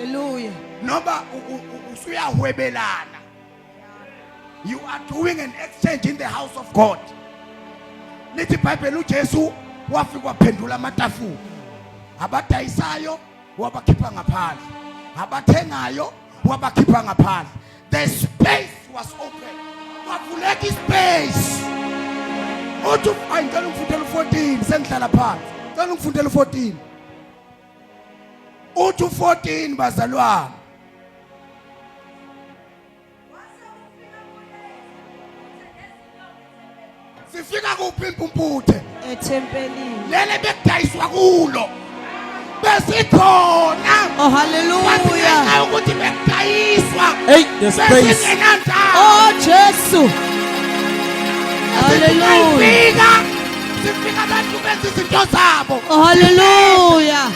Hallelujah. Noba usuyahwebelana. You are doing an exchange in the house of God. Lithi iBhayibheli uJesu wafika waphendula amatafula. Abadayisayo wabakhipha ngaphandle. Abathengayo wabakhipha ngaphandle. The space was open. Kwavuleka ispace. Uthi ayicela ungifundele 14 sengihlala phansi. Cela ungifundele 14. Uthi 14 bazalwane. Sifika kuphi impumputhe? Etempelini. Lele bekudayiswa kulo. Besikhona. Oh, hallelujah. Ukuthi bekudayiswa. Hey, the space. Besingenandawo. Oh, Jesu. Hallelujah. Sifika abantu benza izinto zabo. Oh, hallelujah.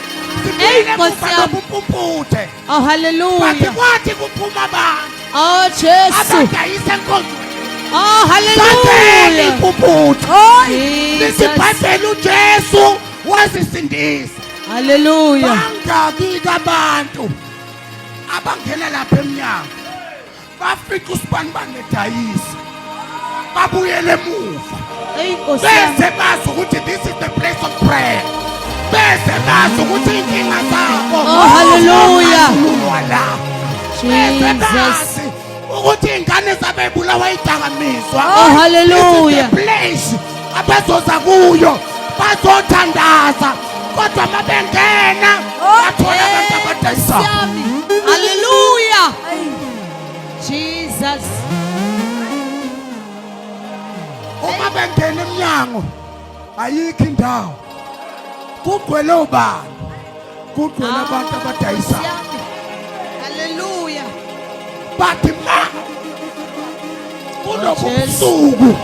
Hey, Impumputhe. oh, hallelujah. Bathi kwathi kuphuma abantu. Oh, Jesu. Abadayisa enkonzweni. Oh, hallelujah. Impumputhe. Oh, Lithi iBhayibheli uJesu wasisindisa. Hallelujah. Bangaki abantu abangena lapha eminyango. Bafika usibani banedayisa. Babuyele emuva. Hey, Nkosi. Bese bazi ukuthi this is the place of prayer. Bese bazi ukuthi inkinga zabo. Oh, hallelujah. Bese Jesus. bazi ukuthi ingane zabo ebulawa idakamizwa. Oh, hallelujah. This is the place abazoza kuyo bazothandaza. Kodwa mabengena bathola abantu abadayisayo. Hallelujah. Jesus. Uma bengena eminyango ayikho indawo. Kugcwele ubani? Kugcwele abantu abadayisayo. Hallelujah. Bathi ma kulobusuku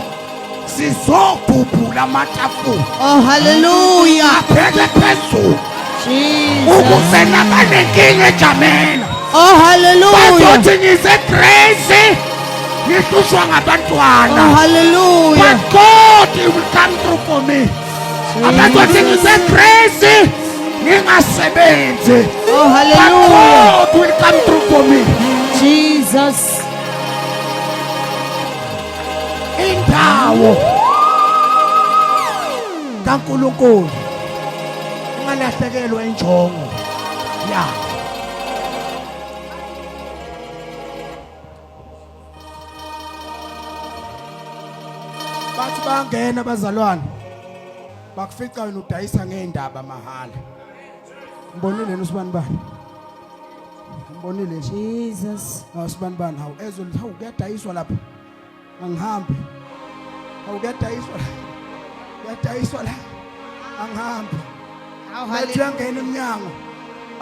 sizogubhula amatafula. Oh, hallelujah. Phele phezulu. Jesus. Ukuze nabanenkinga ejamena. Oh, hallelujah. Bazothi ngisegrace ngihlushwa ngabantwana. Oh, hallelujah. But God will come through for me. Abazothi ngisegrace ngingasebenzi. Oh, But hallelujah. God will come through for me. Jesus. Indawo kaNkulunkulu ungalahlekelwa injongo ya bathi bangena abazalwane bakufica wena udayisa ngeindaba mahala. Mbonile usibani bani? Mbonile nje. Jesus. Usibani bani hawu ezwe hawu kuyadayiswa lapha. Angihambi. Awukuyadayiswa la. Kuyadayiswa la. Angihambi. How Bathi yangena eminyango.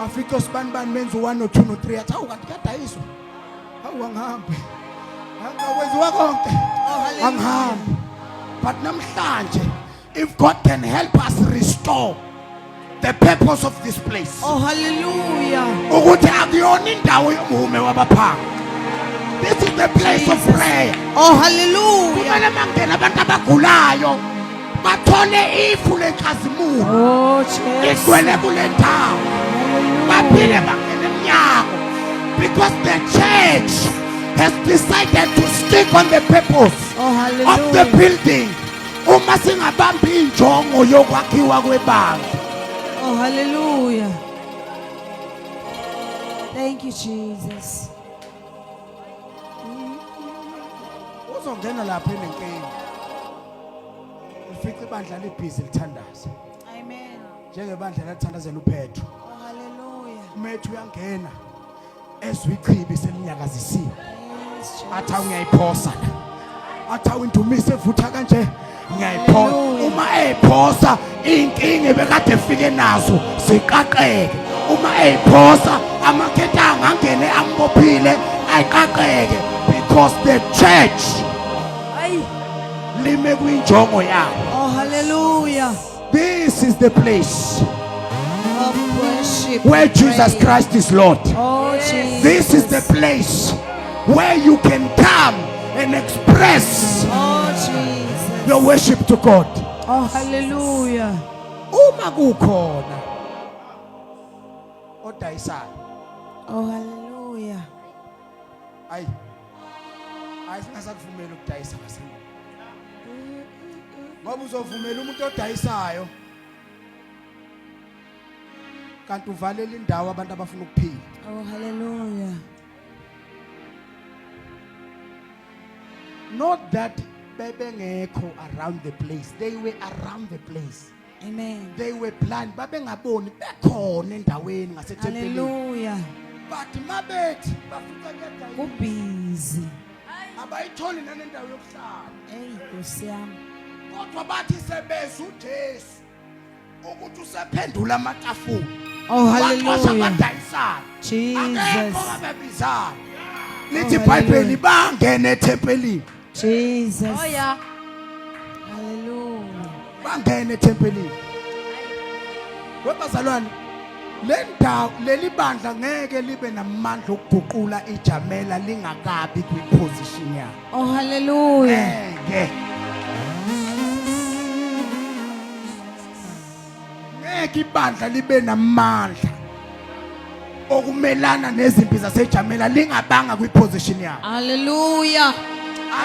Afike usibani bani menza 1 no 2 no 3 athi hawu kanti kuyadayiswa. Hawu angihambi. Akwenziwa konke. Angihambi. But namhlanje if God can help us restore the purpose of this place. Oh, hallelujah. Ukuthi akuyona indawo yomume wabaphanga. This is the place of prayer. Oh, hallelujah. Kumele mangena abantu abagulayo bathole ifu lenkazimulo. Oh, Jesus. Igcwele kule ndawo. Baphile bangena eminyango. Because the church has decided to stick on the purpose Oh, of the hallelujah. building. Uma singabambi injongo yokwakhiwa kwebandla. Oh, hallelujah. Thank you, Jesus. Uzongena lapha enenkinga. Ufice ibandla libhizi lithandaza. Amen. Njengebandla lathandazela uPetro. Oh, hallelujah. Umethu uyangena ezwe ichibi selinyakazisiwe. Yes, Jesus. Athi ngiyayiphosa la. Athi awindumise evutha kanje ngiyayiphosa. Uma eyiphosa inkinga ebekade efike nazo siqaqeke. Uma eyiphosa amaketanga angene ambophile ayiqaqeke because the church lime kwinjongo yayo. Oh, hallelujah. This is the place Of worship. where Jesus Christ is Lord. Oh, Jesus. This is the place where you can come and express Oh, Jesus. your worship to God. Oh, hallelujah. Uma kukhona odayisayo Oh, hallelujah. Hayi singasakuvumeli ukudayisa ngasemva. Ngoba uzovumela umuntu odayisayo kanti uvalela indawo abantu abafuna ukuphila. Oh, hallelujah. Not that bebengekho around the place. They were around the place. Amen. They were blind. Babengaboni bekhona endaweni ngasetempelini. Hallelujah. But mabethi bafika ngedayi. Kubhizi. Abayitholi nanendawo yokuhlala. Hey, Nkosi yami. Kodwa bathi sebeza uJesu ukuthi usephendula amatafula. Oh, hallelujah. Jesus. Lithi iBhayibheli bangene ethempelini. Jesus. Oh yeah. Hallelujah. Bangene ethempelini. Webazalwane le ndawo leli bandla ngeke libe namandla okuguqula iJamela lingakabi kwiposition yakhe. Oh, hallelujah. Ngeke ibandla libe namandla okumelana nezimpi zaseJamela lingabanga kwiposition yakhe. Hallelujah.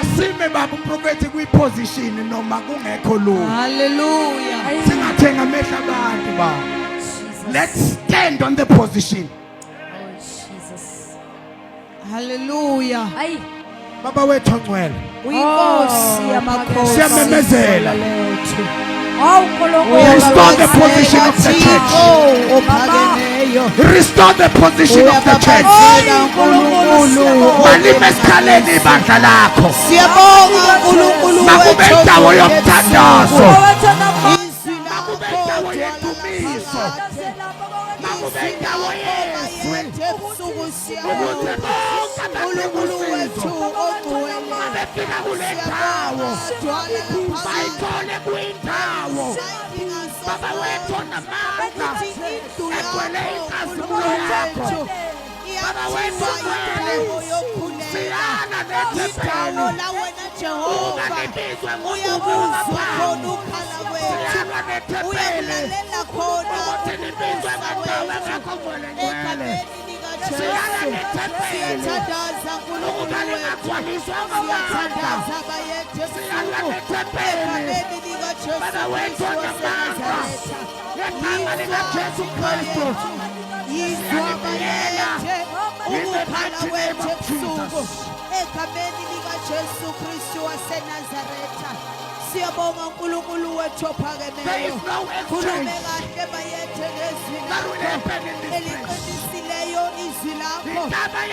Asime baba uprofeti kwiposition noma kungekho lutho. Hallelujah. Singathenga amehla abantu ba. Jesus. Let's stand on the position. Oh Jesus. Hallelujah. Ay. Baba wethu ongcwele. Uyinkosi yamakhosi. Siyamemezela. Oh nkulunkulu. Restore the position of the church. Restore the position of the church. Malime esikhaleni ibandla lakho. Siyabonga uNkulunkulu Makube indawo yomthandazo. Izwi lakho Makube indawo yendumiso. Makube indawo yezwi. Ukuze bonke uNkulunkulu wethu ogcwele abafika kule ndawo bayithole kwindawo. Baba wethu onamandla egcwele inkazimulo yakho. Baba wethu ongcwele siyana nethempeli unganibizwe ngokubuza phansi. Siyana nethempeli ukuthi nibizwe ngendawo engekho ngcwele. Siyana nethempeli ukuba lingagcwaliswa ngamandla. Siyana nethempeli Baba wethu onamandla ngegama likaJesu Kristu. Siyalibiyela ukukhala wethu ebusuku egameni likaJesu Kristu waseNazaretha. Siyabonga uNkulunkulu wethu ophakemeyo. Khulume kahle bayethe ngezwi lakho eliqinisileyo, izwi lakho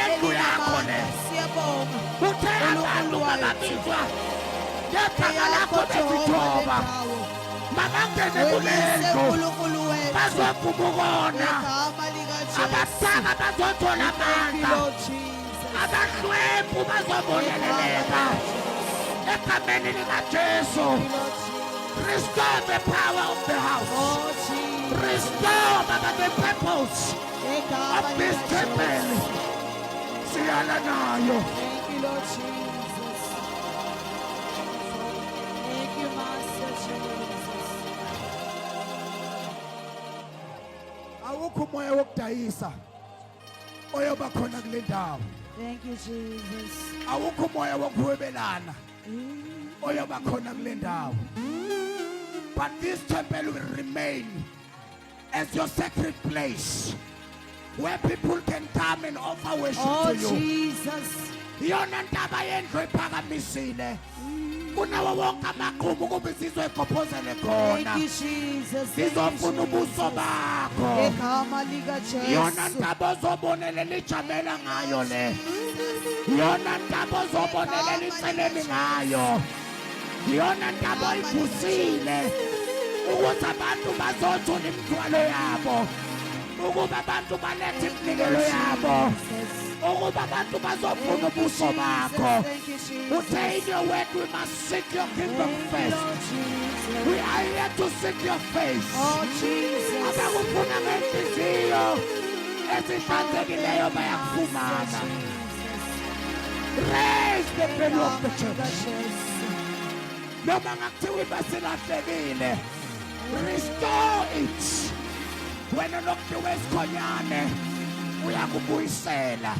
elinamandla. Siyabonga uthe abantu babizwa ngegama lakho bezithoba mabangene kule ndlu bazokubukona. Abasaka bazothola amandla. Abahlwempu bazoboneleleka egameni likaJesu. Restore the power of the house. Restore the purpose of this temple. Siyala nayo. Thank you, Lord Jesus. Thank you, Master Jesus. Awukho umoya wokudayisa oyoba khona kule ndawo. Thank you, Jesus. Awukho umoya wokuhwebelana oyoba khona kule ndawo. But this temple will remain as your sacred place where people can come and offer worship Oh, to you. Jesus. Yona ntaba yendlu ephakamisile. Kunawo wonke amaqhubu kube sizoyigophozele khona. Thank you, Jesus. Sizofuna ubuso bakho. Egama likaJesu. Yona ntaba ozobonelela iJamela ngayo le. Yona ntaba ozobonelela iceleni ngayo. Yona ntaba oyibusile ukuthi abantu bazothola imithwalo yabo. Ukuba abantu balethe iminikelo yabo. Ukuba abantu bazofuna ubuso bakho. Uthe in your word we must seek your kingdom first. We are here to seek your face. Oh, Jesus. Abakufuna ngenhliziyo ezihlanzekileyo bayakufumana. Raise the value of the church. Noma ngakuthiwa ibasilahlekile, restore it. Wena lokudliwa esikhonyane ngiyakubuyisela